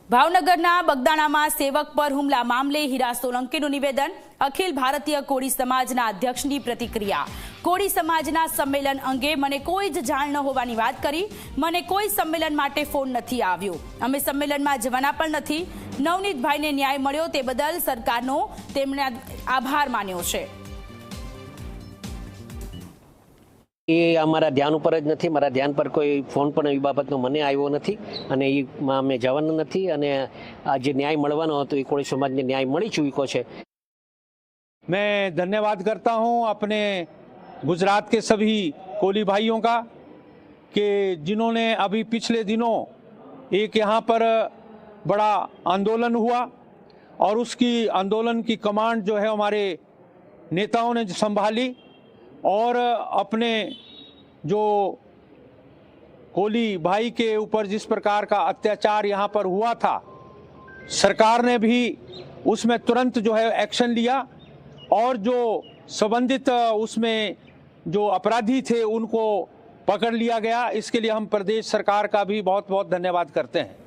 ભાવનગરના બગદાણામાં સેવક પર હુમલા મામલે હીરા સોલંકીનું નિવેદન, અખિલ ભારતીય કોળી સમાજના અધ્યક્ષની પ્રતિક્રિયા। કોળી સમાજના સંમેલન અંગે મને કોઈ જ જાણ ન હોવાની વાત કરી। મને કોઈ સંમેલન માટે ફોન નથી આવ્યો। અમે સંમેલનમાં જવાના પણ નથી। નવનીતભાઈને ન્યાય મળ્યો તે બદલ સરકારનો તેમણે આભાર માન્યો છે। એ અમારા ધ્યાન ઉપર જ નથી, મારા ધ્યાન પર કોઈ ફોન પણ એ બાબતનો મને આવ્યો નથી અને એમાં અમે જવાના નથી અને આ જે ન્યાય મળવાનો હતો એ કોળી સમાજને ન્યાય મળી ચૂક્યો છે। मैं धन्यवाद करता हूं अपने गुजरात के सभी कोली भाइयों का कि जिन्होंने अभी पिछले दिनों एक यहाँ पर बड़ा आंदोलन हुआ और उसकी आंदोलन की कमांड जो है हमारे नेताओं ने संभाली और अपने जो कोली भाई के ऊपर जिस प्रकार का अत्याचार यहाँ पर हुआ था, सरकार ने भी उसमें तुरंत जो है एक्शन लिया और जो संबंधित उसमें जो अपराधी थे उनको पकड़ लिया गया। इसके लिए हम प्रदेश सरकार का भी बहुत बहुत धन्यवाद करते हैं।